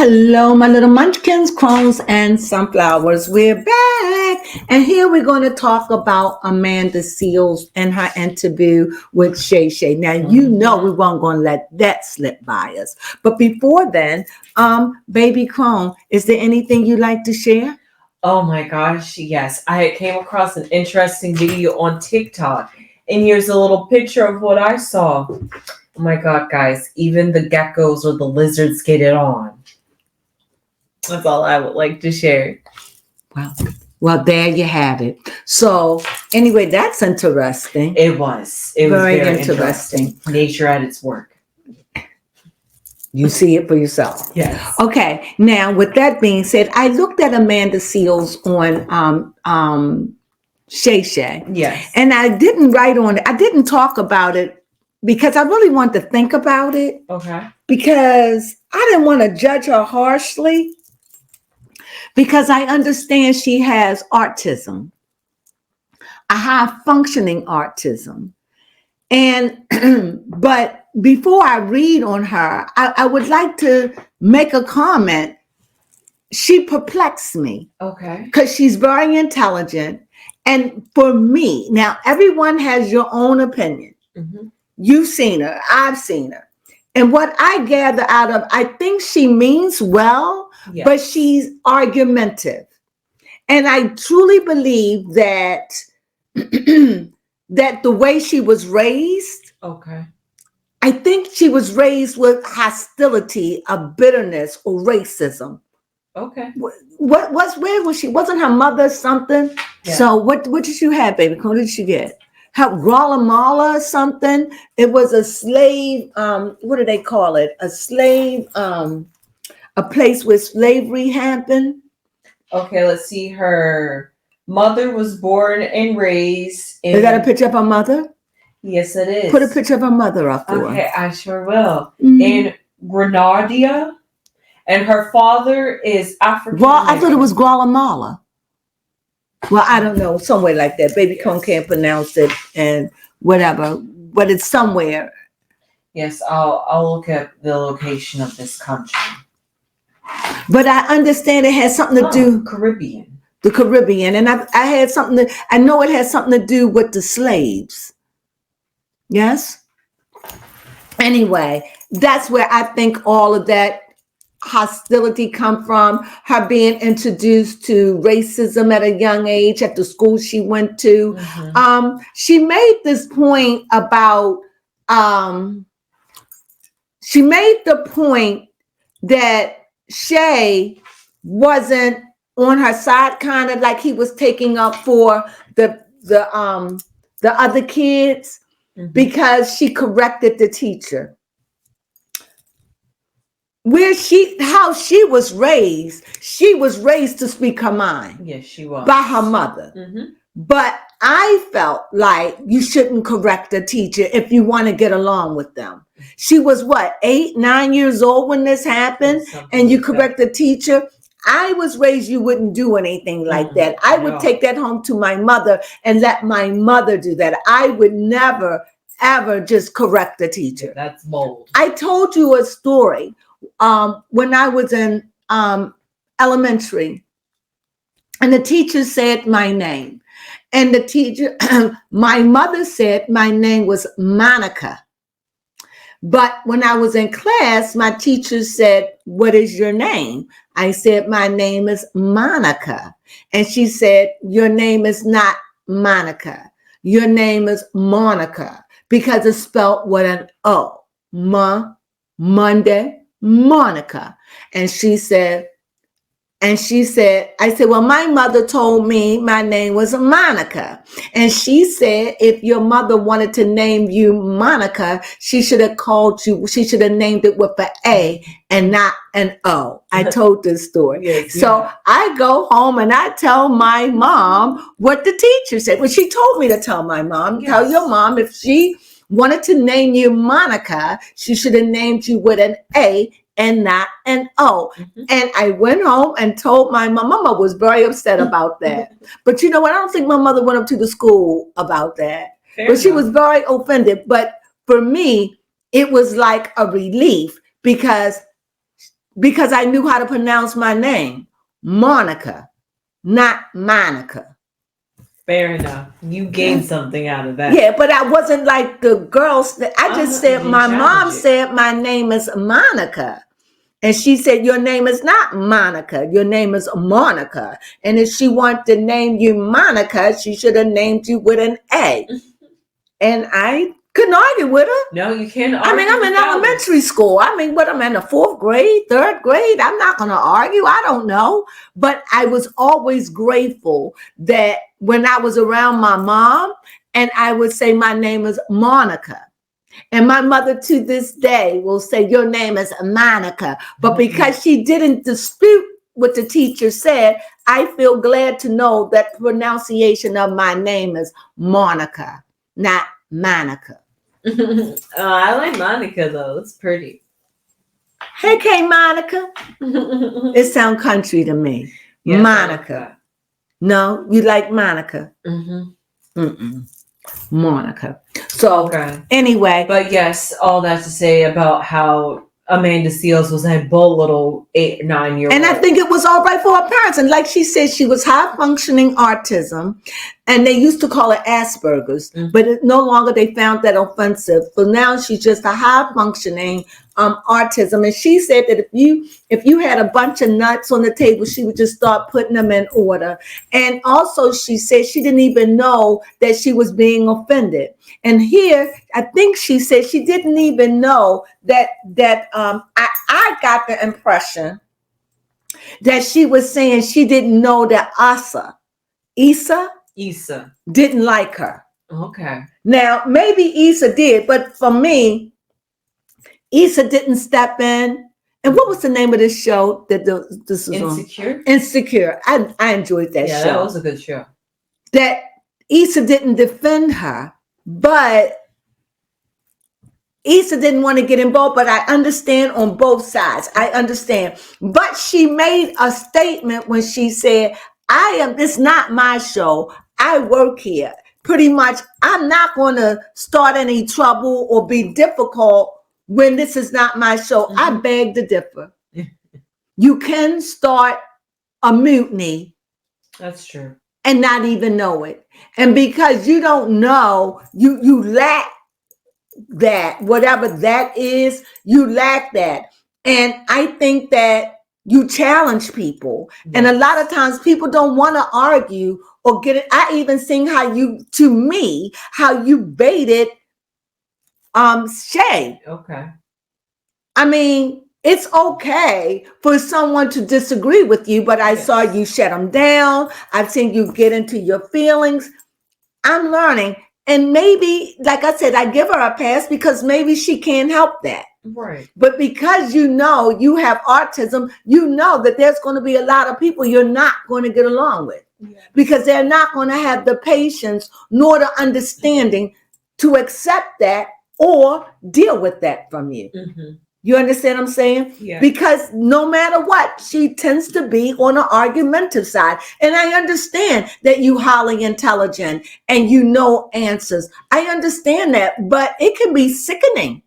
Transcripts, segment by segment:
Hello, my little munchkins, crones, and sunflowers. We're back. And here we're going to talk about Amanda Seales and her interview with Shay Shay. Now, you know we weren't going to let that slip by us. But before then, baby Crone, is there anything you'd like to share? Oh my gosh, yes. I came across an interesting video on TikTok. And here's a little picture of what I saw. Oh my god, guys. Even the geckos or the lizards get it on. That's all I would like to share. Wow. Well, there you have it. So, anyway, that's interesting. It was. It was very interesting. Nature at its work. You see it for yourself. Yes. Okay. Now, with that being said, I looked at Amanda Seales on Shay Shay. Yes. And I didn't write on it. I didn't talk about it because I really wanted to think about it. Okay. Because I didn't want to judge her harshly. Because I understand she has autism, a high functioning autism. And, but before I read on her, I would like to make a comment. She perplexed me. Okay. Because she's very intelligent. And for me, now everyone has your own opinion. Mm-hmm. You've seen her, I've seen her. And what I gather out of, I think she means well, yes, but she's argumentative. And I truly believe that that the way she was raised, okay, I think she was raised with hostility, a bitterness, or racism. Okay. Where was she? Wasn't her mother something? Yeah. So what did you have, baby? What did she get? Guatemala or something. It was a slave, what do they call it? A slave, a place where slavery happened. Okay, let's see. Her mother was born and raised in... Is that a picture of her mother? Yes, it is. Put a picture of her mother up for Okay, I sure will. Mm-hmm. In Grenada, and her father is African. Well, I thought it was Guatemala. Well, I don't know, somewhere like that. Baby Cone can't pronounce it and whatever, but it's somewhere. Yes, I'll look at the location of this country. But I understand it has something to do. Caribbean. The Caribbean, and I had something to. I know it has something to do with the slaves. Yes. Anyway, that's where I think all of that hostility come from, her being introduced to racism at a young age at the school she went to. Mm-hmm. She made this point about she made the point that Shay wasn't on her side, kind of like he was taking up for the other kids, mm-hmm, because she corrected the teacher. How she was raised to speak her mind. Yes, she was. By her mother. Mm-hmm. But I felt like you shouldn't correct a teacher if you want to get along with them. She was 8, 9 years old when this happened, and you correct the teacher. I was raised you wouldn't do anything like mm-hmm. that. I would take that home to my mother and let my mother do that. I would never, ever just correct the teacher. That's bold. I told you a story. When I was in elementary, and the teacher said my name, and the teacher, my mother said my name was Monica. But when I was in class, my teacher said, "What is your name?" I said, "My name is Monica." And she said, "Your name is not Monica. Your name is Monica, because it's spelled with an O. Monday. Monica." And she said, I said, "Well, my mother told me my name was Monica." And she said, "If your mother wanted to name you Monica, she should have named it with an A and not an O." I told this story. Yes, so yeah. I go home and I tell my mom what the teacher said. Well, she told me to tell my mom, yes, tell your mom if she wanted to name you Monica, she should have named you with an A and not an O. Mm-hmm. And I went home and told my mom. My mom was very upset about that. But you know what? I don't think my mother went up to the school about that. But she was very offended. But for me, it was like a relief, because because I knew how to pronounce my name, Monica, not Monica. Fair enough. You gained something out of that. Yeah, but I wasn't like the girls. I just said, my mom said my name is Monica. And she said, your name is not Monica. Your name is Monica. And if she wanted to name you Monica, she should have named you with an A. And I couldn't argue with her. No, you can't argue. I mean, I'm in elementary school. I mean, what, I'm in the 4th grade, 3rd grade. I'm not going to argue. I don't know. But I was always grateful that when I was around my mom and I would say my name is Monica. And my mother to this day will say, your name is Monica. But because she didn't dispute what the teacher said, I feel glad to know that pronunciation of my name is Monica, not Monica. I like Monica, though. It's pretty. Hey, K, Monica. It sounds country to me. Yeah, Monica. Like no, you like Monica? Monica. So anyway. But yes, all that to say about how Amanda Seales was a bold little 8 or 9 year old. And I think it was all right for her parents. And like she said, she was high functioning autism. And they used to call it Asperger's. But no longer they found that offensive. So now she's just a high functioning autism. And she said that if you had a bunch of nuts on the table, she would just start putting them in order. And also she said she didn't even know that she was being offended. And here, I think she said she didn't even know that I got the impression that she was saying she didn't know that Issa didn't like her. Okay. Now, maybe Issa did, but for me, Issa didn't step in. And what was the name of this show that this was Insecure? on? Insecure. I enjoyed that show. Yeah, that was a good show. That Issa didn't defend her, but Issa didn't want to get involved, but I understand on both sides. I understand. But she made a statement when she said, it's not my show. I work here. Pretty much, I'm not going to start any trouble or be difficult when this is not my show. I beg to differ. You can start a mutiny. That's true. And not even know it. And because you don't know, you lack that, whatever that is, you lack that. And I think that you challenge people. Yes. And a lot of times people don't want to argue or get it. I even seen how you baited Shay. Okay. I mean, it's okay for someone to disagree with you, but I saw you shut them down. I've seen you get into your feelings. I'm learning. And maybe, like I said, I give her a pass because maybe she can't help that. Right. But because you know you have autism, you know that there's going to be a lot of people you're not going to get along with because they're not going to have the patience nor the understanding to accept that or deal with that from you. You understand what I'm saying? Yeah. Because no matter what, she tends to be on the argumentative side. And I understand that you highly intelligent and you know answers. I understand that, but it can be sickening.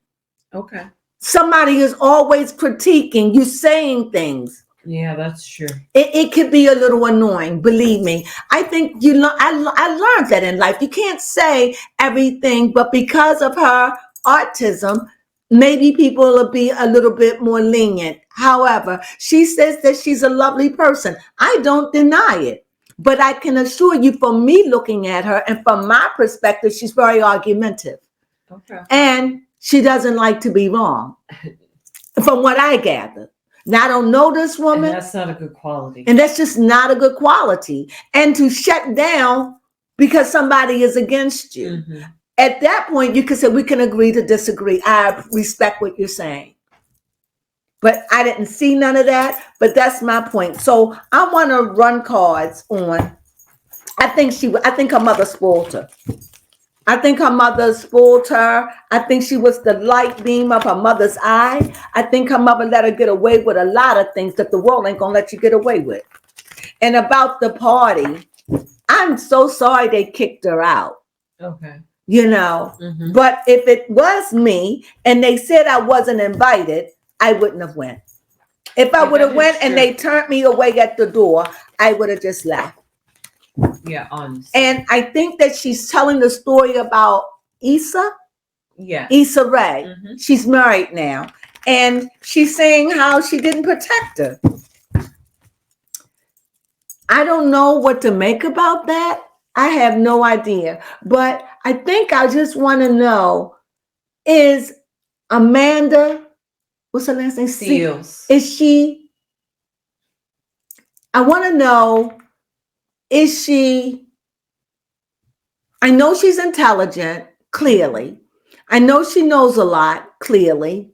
Okay. Somebody is always critiquing you, saying things. Yeah, that's true. It could be a little annoying, believe me. I think I learned that in life. You can't say everything, but because of her autism, maybe people will be a little bit more lenient. However, she says that she's a lovely person. I don't deny it. But I can assure you, from me looking at her and from my perspective, she's very argumentative. Okay. And she doesn't like to be wrong, from what I gather. Now, I don't know this woman. And that's not a good quality. And that's just not a good quality. And to shut down because somebody is against you. At that point, you could say, we can agree to disagree. I respect what you're saying. But I didn't see none of that. But that's my point. So I want to run cards on. I think her mother spoiled her. I think her mother spoiled her. I think she was the light beam of her mother's eye. I think her mother let her get away with a lot of things that the world ain't going to let you get away with. And about the party, I'm so sorry they kicked her out. Okay. You know, but if it was me and they said I wasn't invited, I wouldn't have went. If I Yeah, would have that went is and true. they turned me away at the door, I would have just left. Yeah, honestly. And I think that she's telling the story about Issa Rae. Mm-hmm. She's married now. And she's saying how she didn't protect her. I don't know what to make about that. I have no idea. But I think I just want to know, is Amanda, what's her last name? Seals. Is she, I want to know, is she, I know she's intelligent, clearly. I know she knows a lot, clearly.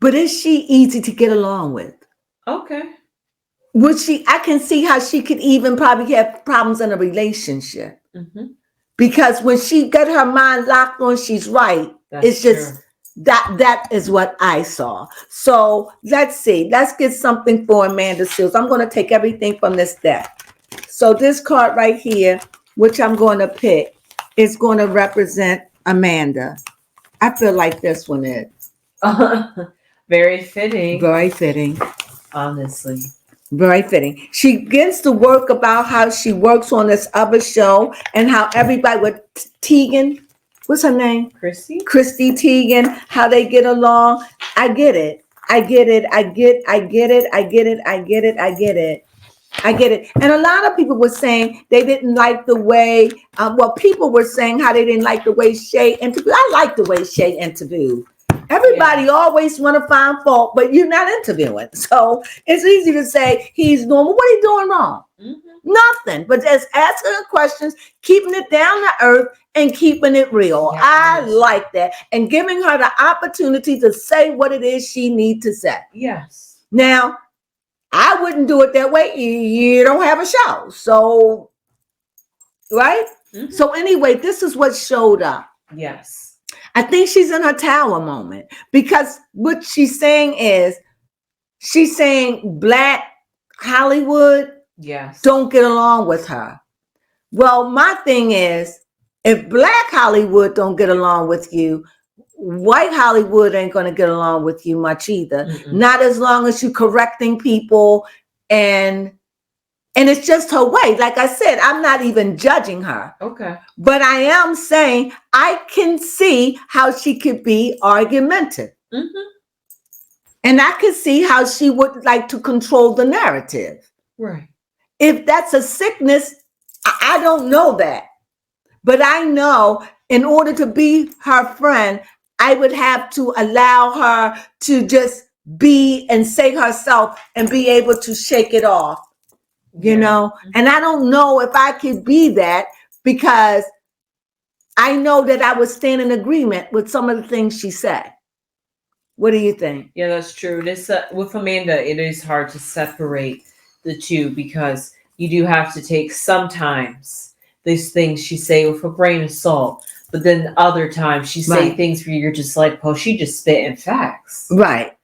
But is she easy to get along with? Okay. Would she, I can see how she could even probably have problems in a relationship. Mm-hmm. Because when she got her mind locked on she's right, it's just that is what I saw. So let's see. Let's get something for Amanda Seals. I'm going to take everything from this deck. So this card right here, which I'm going to pick, is going to represent Amanda. I feel like this one is. Very fitting. Very fitting. Honestly. Very fitting. She begins to work about how she works on this other show and how everybody with Teigen, what's her name? Christy Teigen, how they get along. I get it. I get it. And a lot of people were saying they didn't like the way, people were saying how they didn't like the way Shay interviewed. I like the way Shay interviewed. Everybody always want to find fault, but you're not interviewing. So it's easy to say he's normal. What are you doing wrong? Mm-hmm. Nothing, but just asking her questions, keeping it down to earth and keeping it real. Yeah, I like that. And giving her the opportunity to say what it is she needs to say. Yes. Now, I wouldn't do it that way. You don't have a show. So, right? Mm-hmm. So anyway, this is what showed up. Yes. I think she's in her tower moment because what she's saying is she's saying Black Hollywood don't get along with her. Well, my thing is if Black Hollywood don't get along with you, white Hollywood ain't going to get along with you much either. Mm-mm. Not as long as you're correcting people and it's just her way. Like I said, I'm not even judging her. Okay. But I am saying I can see how she could be argumentative. Mm-hmm. And I can see how she would like to control the narrative. Right. If that's a sickness, I don't know that. But I know in order to be her friend, I would have to allow her to just be and say herself and be able to shake it off. You know, and I don't know if I could be that because I know that I would stand in agreement with some of the things she said. What do you think? Yeah, that's true. It is with Amanda, it is hard to separate the two because you do have to take sometimes these things she say with a grain of salt, but then other times she say things where you're just like, oh, she just spitting facts. Right.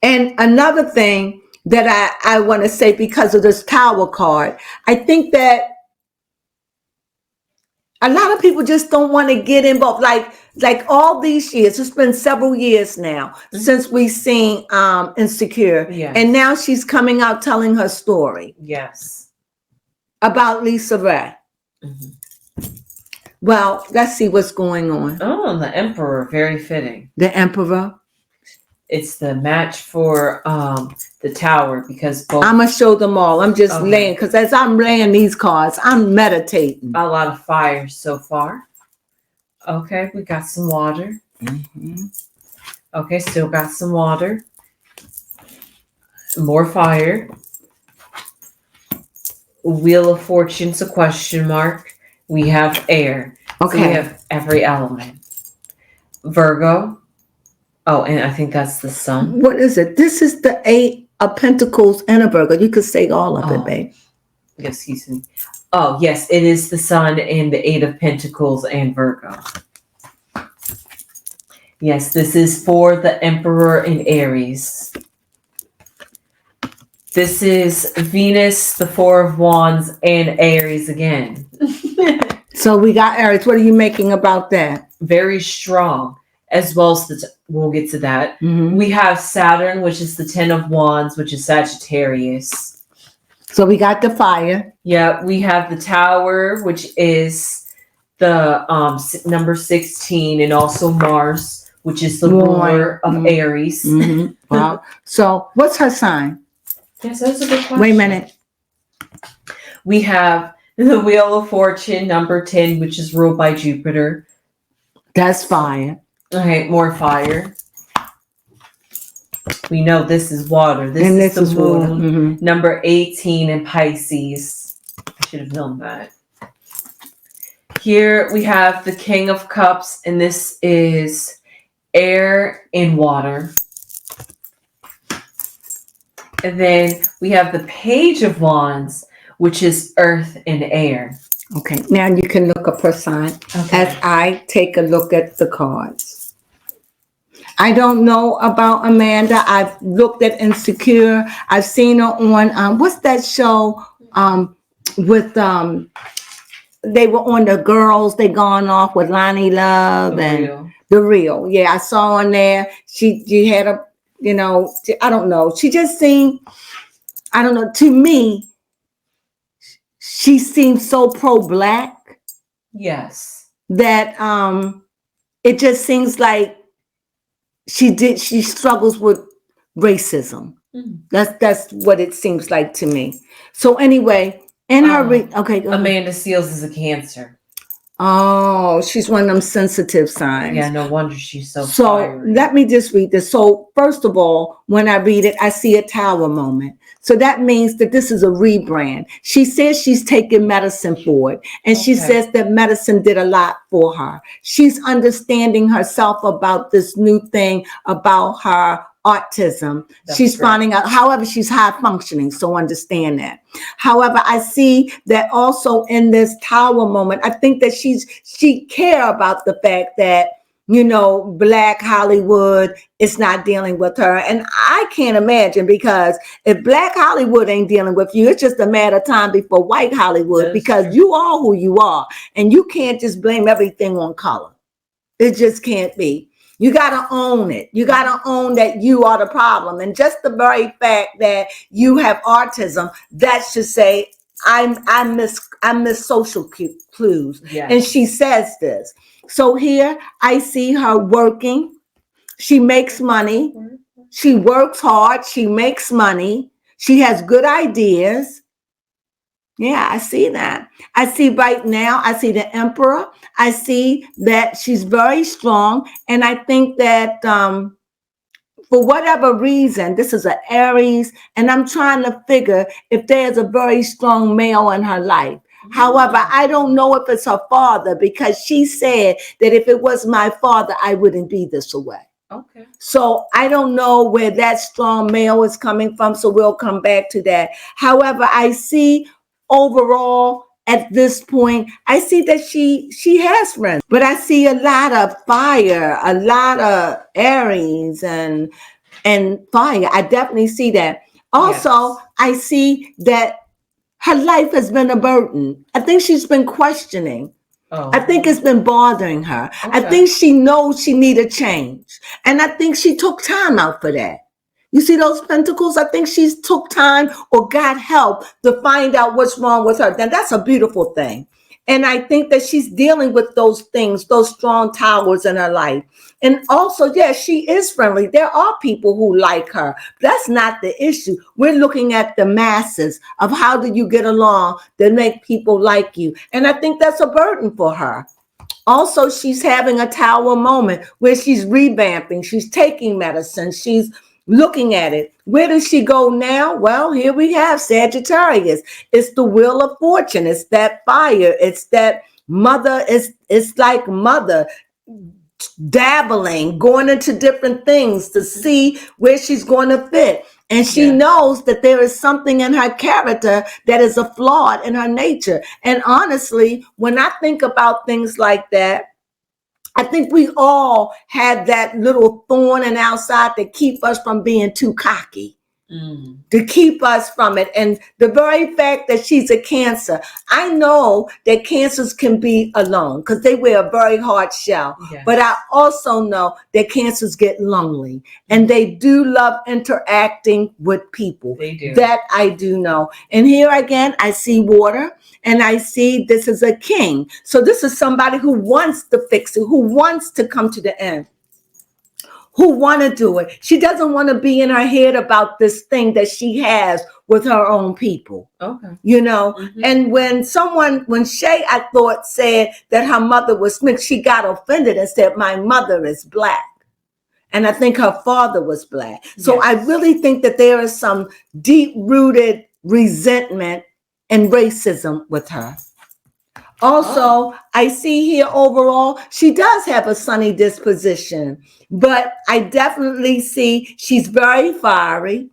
And another thing that I want to say because of this Tower card, I think that a lot of people just don't want to get involved. Like all these years, it's been several years now since we've seen Insecure. Yes. And now she's coming out telling her story. Yes. About Lisa Rae. Mm-hmm. Well, let's see what's going on. Oh, the Emperor, very fitting. The Emperor. It's the match for the Tower because both. I'm going to show them all. I'm just laying because as I'm laying these cards, I'm meditating. A lot of fire so far. Okay, we got some water. Mm-hmm. Okay, still got some water. More fire. Wheel of Fortune's a question mark. We have air. Okay. So we have every element. Virgo. Oh, and I think that's the Sun. What is it? This is the 8 of Pentacles and a Virgo. You could say all of it, babe. Excuse me. Oh, yes, it is the Sun and the 8 of Pentacles and Virgo. Yes, this is for the Emperor in Aries. This is Venus, the 4 of Wands, and Aries again. So we got Aries. What are you making about that? Very strong. as well as we'll get to that. Mhm. We have Saturn, which is the 10 of Wands, which is Sagittarius. So we got the fire. Yeah, we have the Tower, which is the number 16, and also Mars, which is the ruler of Aries. Mm-hmm. Wow. So what's her sign? Yes, that's a good question. Wait a minute. We have the Wheel of Fortune, number 10, which is ruled by Jupiter. That's fire. Okay, more fire. We know this is water. This is the moon. Mm-hmm. Number 18 in Pisces. I should have known that. Here we have the King of Cups, and this is air and water. And then we have the Page of Wands, which is earth and air. Okay, now you can look up her sign as I take a look at the cards. I don't know about Amanda. I've looked at Insecure. I've seen her on, what's that show with, they were on the girls. They gone off with Lonnie Love The Real. Yeah, I saw on there. She had a, you know, I don't know. She just seemed, I don't know, to me, she seems so pro-black. Yes. That it just seems like she struggles with racism. Mm-hmm. That's what it seems like to me. So anyway, in her okay, go Amanda Seals is a Cancer. Oh, she's one of them sensitive signs. Yeah, no wonder she's so fiery. Let me just read this. So first of all, when I read it, I see a tower moment. So that means that this is a rebrand. She says she's taking medicine for it. And she says that medicine did a lot for her. She's understanding herself about this new thing about her autism. She's finding out, however, she's high functioning. So understand that. However, I see that also in this tower moment, I think that she care about the fact that, you know, Black Hollywood is not dealing with her. And I can't imagine, because if Black Hollywood ain't dealing with you, it's just a matter of time before white Hollywood, because you are who you are. And you can't just blame everything on color. It just can't be. You got to own it. You got to own that you are the problem. And just the very fact that you have autism, that should say, I miss social clues. Yes. And she says this. So here I see her working. She makes money. She works hard. She makes money. She has good ideas. Yeah, I see that. I see right now, I see the Emperor. I see that she's very strong. And I think that for whatever reason, this is an Aries, and I'm trying to figure if there's a very strong male in her life. However, I don't know if it's her father, because she said that if it was my father, I wouldn't be this way. Okay. So I don't know where that strong male is coming from. So we'll come back to that. However, I see overall at this point, I see that she has friends, but I see a lot of fire, a lot of Aries and fire. I definitely see that. Also, yes. I see that her life has been a burden. I think she's been questioning. Oh. I think it's been bothering her. Okay. I think she knows she needs a change. And I think she took time out for that. You see those pentacles? I think she's took time or got help to find out what's wrong with her. Then that's a beautiful thing. And I think that she's dealing with those things, those strong towers in her life. And also, yes, she is friendly. There are people who like her. That's not the issue. We're looking at the masses of how do you get along that make people like you. And I think that's a burden for her. Also, she's having a tower moment where she's revamping. She's taking medicine. She's looking at it. Where does she go now? Well, here we have Sagittarius. It's the Wheel of Fortune. It's that fire. It's that mother. It's like mother dabbling, going into different things to see where she's going to fit. And she knows that there is something in her character that is a flaw in her nature. And honestly, when I think about things like that, I think we all have that little thorn in our side that keep us from being too cocky. to keep us from it. And the very fact that she's a Cancer, I know that Cancers can be alone because they wear a very hard shell. Yes. But I also know that Cancers get lonely and they do love interacting with people. They do. That I do know. And here again, I see water and I see this is a king. So this is somebody who wants to fix it, who wants to come to the end, who want to do it. She doesn't want to be in her head about this thing that she has with her own people. Okay. You know, and when Shay, I thought, said that her mother was mixed, she got offended and said, my mother is Black. And I think her father was Black. So Yes. I really think that there is some deep-rooted resentment and racism with her. Also, I see here overall, she does have a sunny disposition, but I definitely see she's very fiery,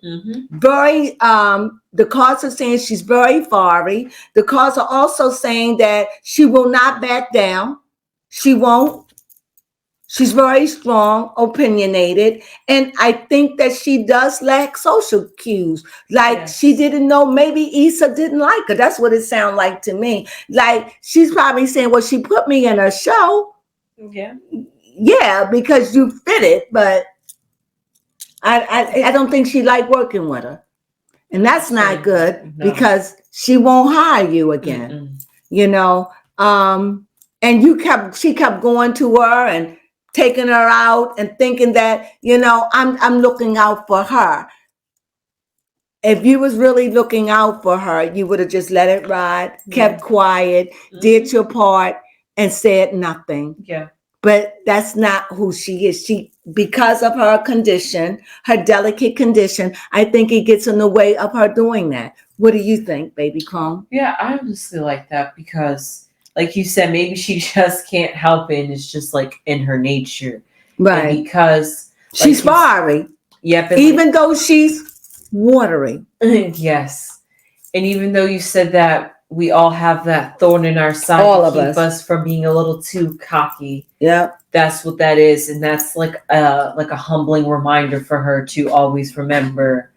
very, the cards are saying she's very fiery. The cards are also saying that she will not back down. She won't. She's very strong, opinionated, and I think that she does lack social cues. Like Yes. she didn't know, maybe Issa didn't like her. That's what it sounded like to me. Like she's probably saying, well, she put me in her show. Yeah. Yeah, because you fit it, but I don't think she liked working with her. And that's not good No. because she won't hire you again. You know, and she kept going to her and taking her out and thinking that, you know, I'm looking out for her. If you was really looking out for her, you would have just let it ride, kept quiet, did your part, and said nothing. Yeah. But that's not who she is. She, because of her condition, her delicate condition, I think it gets in the way of her doing that. What do you think, baby Crone? Yeah, I honestly like that because, like you said, maybe she just can't help it. And it's just like in her nature. Right. And because she's fiery. Yep. Even though she's watery. Yes. And even though you said that we all have that thorn in our side All to of keep us. us from being a little too cocky. Yeah. That's what that is. And that's like a humbling reminder for her to always remember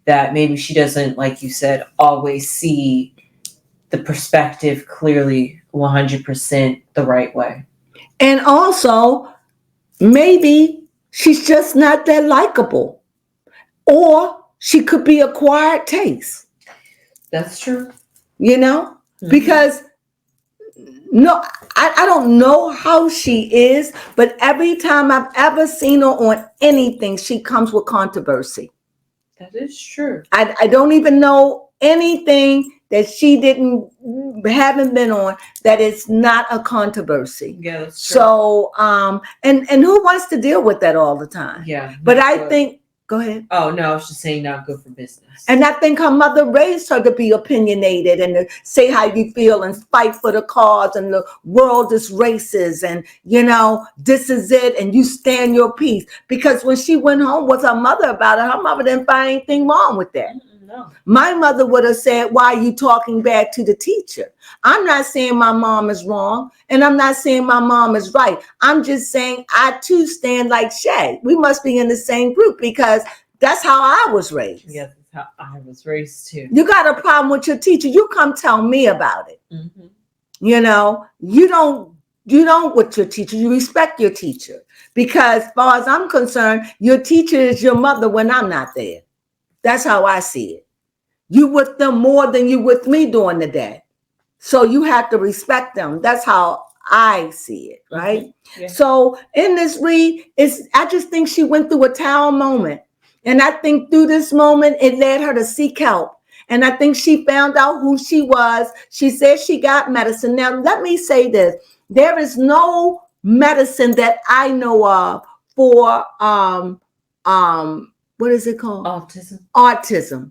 that maybe she doesn't, like you said, always see the perspective clearly 100% the right way. And also, maybe she's just not that likable. Or she could be acquired taste. That's true. You know? Because no, I don't know how she is, but every time I've ever seen her on anything, she comes with controversy. That is true. I don't even know anything that she haven't been on that is not a controversy. Yeah, that's true. So, and who wants to deal with that all the time? Yeah. But I think, go ahead. Oh, no, I was just saying not good for business. And I think her mother raised her to be opinionated and to say how you feel and fight for the cause and the world is racist and, you know, this is it and you stand your piece. Because when she went home with her mother about it, her mother didn't find anything wrong with that. No. My mother would have said, why are you talking back to the teacher? I'm not saying my mom is wrong and I'm not saying my mom is right. I'm just saying I too stand like Shay. We must be in the same group because that's how I was raised. Yes, that's how I was raised too. You got a problem with your teacher, you come tell me about it. You know, you don't with your teacher, you respect your teacher. Because as far as I'm concerned, your teacher is your mother when I'm not there. That's how I see it. You with them more than you with me during the day. So you have to respect them. That's how I see it, right? Yeah. So in this read, I just think she went through a tower moment. And I think through this moment, it led her to seek help. And I think she found out who she was. She said she got medicine. Now, let me say this. There is no medicine that I know of for, what is it called? Autism.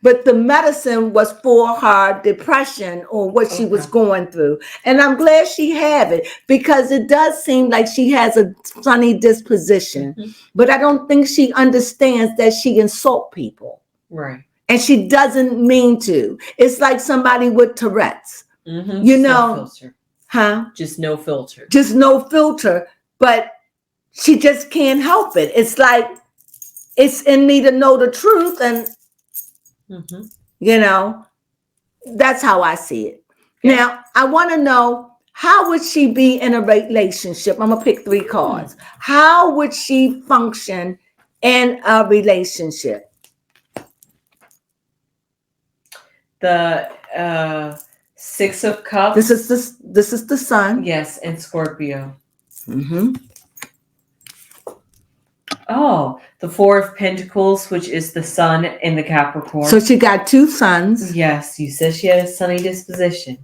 But the medicine was for her depression or what she was going through. And I'm glad she had it because it does seem like she has a funny disposition. But I don't think she understands that she insults people. Right. And she doesn't mean to. It's like somebody with Tourette's. You know. No filter. Huh? Just no filter. Just no filter. But she just can't help it. It's like it's in me to know the truth, and that's how I see it. Yeah. Now, I want to know, how would she be in a relationship? I'm gonna pick 3 cards. How would she function in a relationship? The 6 of Cups. This is the Sun. Yes, and Scorpio. Mm-hmm. Oh, the 4 of Pentacles, which is the Sun in the Capricorn. So she got 2 suns. Yes, you said she had a sunny disposition.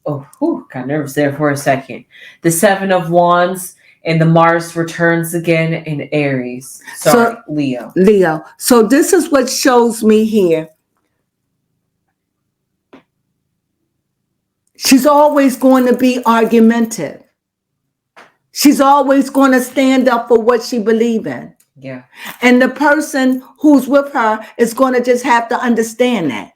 Oh, got nervous there for a second. The 7 of Wands and the Mars returns again in Aries. Sorry, Leo. Leo. So this is what shows me here. She's always going to be argumentative. She's always going to stand up for what she believes in. Yeah. And the person who's with her is going to just have to understand that.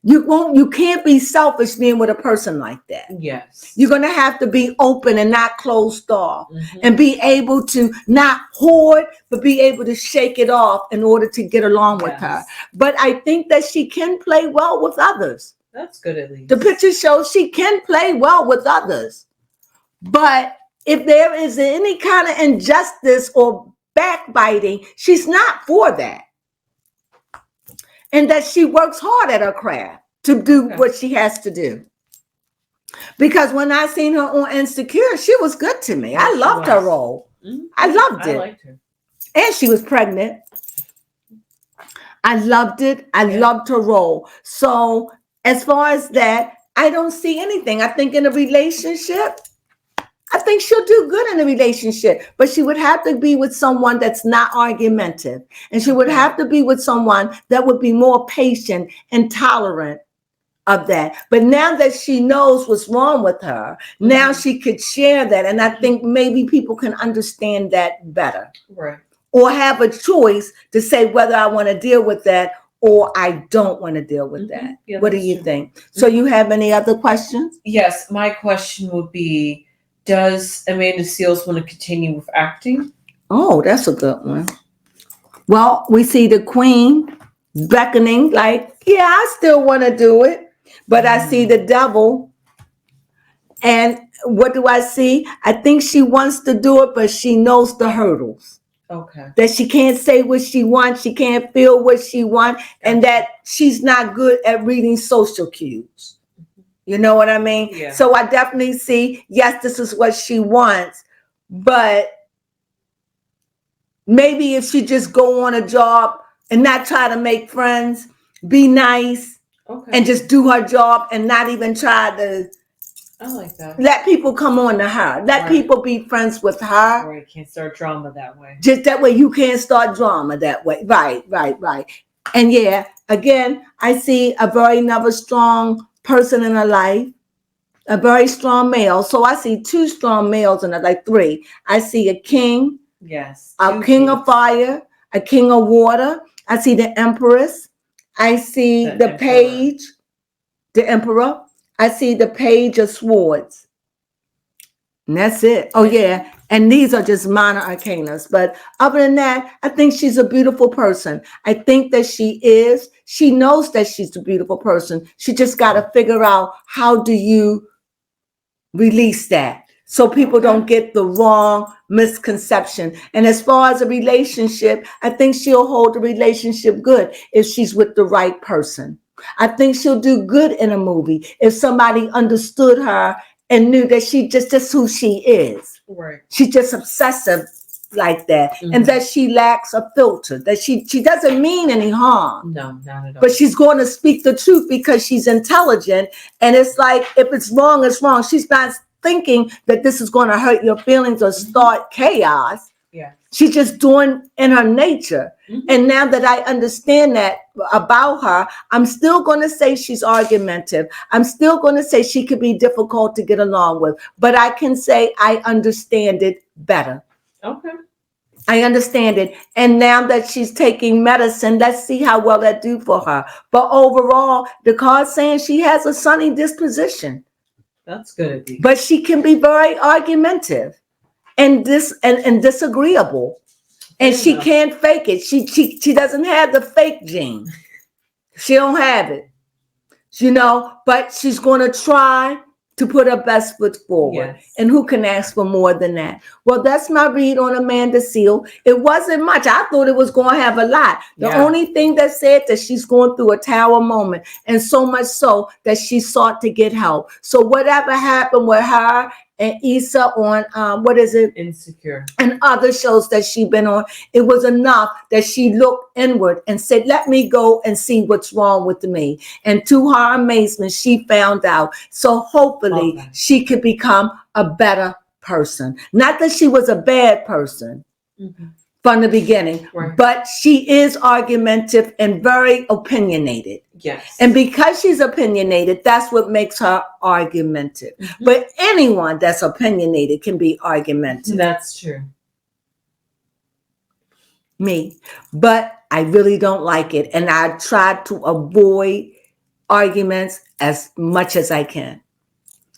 You can't be selfish being with a person like that. Yes. You're going to have to be open and not closed off, and be able to not hoard, but be able to shake it off in order to get along with her. But I think that she can play well with others. That's good, at least. The picture shows she can play well with others. But if there is any kind of injustice or backbiting, she's not for that. And that she works hard at her craft to do what she has to do. Because when I seen her on Insecure, she was good to me. I loved her role. I loved it. I liked her. And she was pregnant. I loved it. I loved her role. So as far as that, I don't see anything. I think in a relationship, I think she'll do good in a relationship, but she would have to be with someone that's not argumentative. And she would have to be with someone that would be more patient and tolerant of that. But now that she knows what's wrong with her, now she could share that. And I think maybe people can understand that better. Right. Or have a choice to say whether I want to deal with that or I don't want to deal with that. Yeah, what do you think? So you have any other questions? Yes, my question would be, does Amanda Seales want to continue with acting? Oh, that's a good one. Well, we see the Queen beckoning, like, yeah, I still want to do it. But I see the Devil. And what do I see? I think she wants to do it, but she knows the hurdles. Okay. That she can't say what she wants, she can't feel what she wants, and that she's not good at reading social cues. You know what I mean? Yeah. So I definitely see, yes, this is what she wants, but maybe if she just go on a job and not try to make friends, be nice, and just do her job and not even try to I like that. let people come on to her. Let people be friends with her. Right, can't start drama that way. Just that way you can't start drama that way. Right. And yeah, again, I see a very another strong person in her life, a very strong male. So I see 2 strong males in her, like 3. I see a king, yes, a king of fire, a king of water. I see the empress. I see the page, the emperor. I see the page of swords. And that's it. Oh, yeah. And these are just minor arcanas. But other than that, I think she's a beautiful person. I think that she is. She knows that she's a beautiful person. She just got to figure out, how do you release that so people don't get the wrong misconception. And as far as a relationship, I think she'll hold the relationship good if she's with the right person. I think she'll do good in a movie if somebody understood her and knew that she just who she is. Right. She's just obsessive like that, and that she lacks a filter, that she doesn't mean any harm. No, not at all. But she's going to speak the truth because she's intelligent. And it's like, if it's wrong, it's wrong. She's not thinking that this is going to hurt your feelings or start chaos. Yeah. She's just doing in her nature. And now that I understand that about her, I'm still going to say she's argumentative. I'm still going to say she could be difficult to get along with. But I can say I understand it better. Okay. I understand it. And now that she's taking medicine, let's see how well that do for her. But overall, the card's saying she has a sunny disposition. That's good. But she can be very argumentative and disagreeable. And she can't fake it. She doesn't have the fake gene. She don't have it. But she's going to try to put her best foot forward. Yes. And who can ask for more than that? Well, that's my read on Amanda Seales. It wasn't much. I thought it was going to have a lot. The only thing that said that she's going through a tower moment, and so much so that she sought to get help. So whatever happened with her and Issa on, what is it? Insecure. And other shows that she's been on, it was enough that she looked inward and said, let me go and see what's wrong with me. And to her amazement, she found out. So hopefully she could become a better person. Not that she was a bad person from the beginning, but she is argumentative and very opinionated. Yes. And because she's opinionated, that's what makes her argumentative. But anyone that's opinionated can be argumentative. That's true. Me. But I really don't like it. And I try to avoid arguments as much as I can.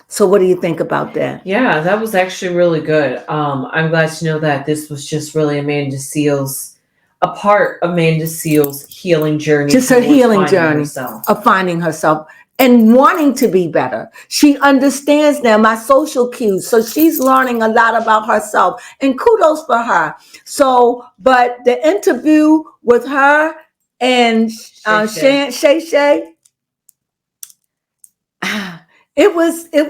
So what do you think about that? Yeah, that was actually really good. I'm glad to know that this was just really a part of Amanda Seales' healing journey. Just her healing journey of finding herself and wanting to be better. She understands now my social cues. So she's learning a lot about herself, and kudos for her. So, but the interview with her and Shay, it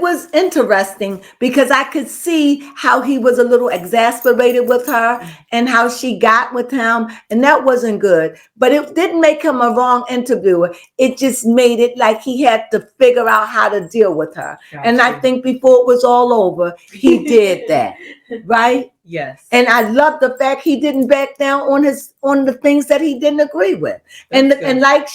was interesting because I could see how he was a little exasperated with her and how she got with him, and that wasn't good. But it didn't make him a wrong interviewer. It just made it like he had to figure out how to deal with her. Gotcha. And I think before it was all over, he did that, right? Yes. And I love the fact he didn't back down on the things that he didn't agree with. And like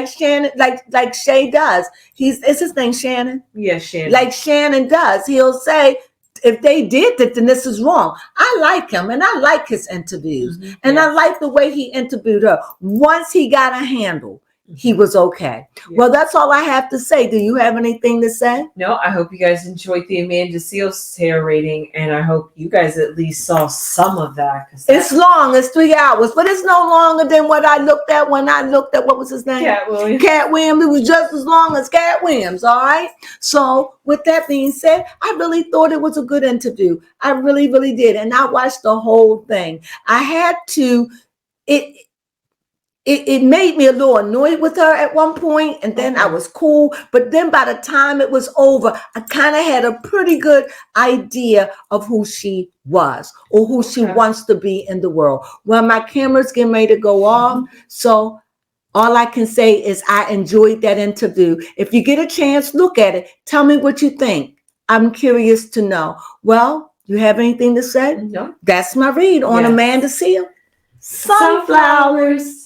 Shannon, like Shay does. Is his name Shannon? Yes, Shannon. Like Shannon does. He'll say, if they did that, then this is wrong. I like him and I like his interviews. And I like the way he interviewed her. Once he got a handle, he was okay. Yeah. Well, that's all I have to say. Do you have anything to say? No, I hope you guys enjoyed the Amanda Seales tarot reading, and I hope you guys at least saw some of that. It's long. It's 3 hours, but it's no longer than what I looked at when I looked at, what was his name? Cat Williams. Cat Williams. It was just as long as Cat Williams, all right? So with that being said, I really thought it was a good interview. I really, really did. And I watched the whole thing. I had to, it made me a little annoyed with her at one point, and then I was cool. But then by the time it was over, I kind of had a pretty good idea of who she was or who she wants to be in the world. Well, my camera's getting ready to go off, so all I can say is I enjoyed that interview. If you get a chance, look at it. Tell me what you think. I'm curious to know. Well, you have anything to say? No. That's my read on Amanda Seales. Sunflowers.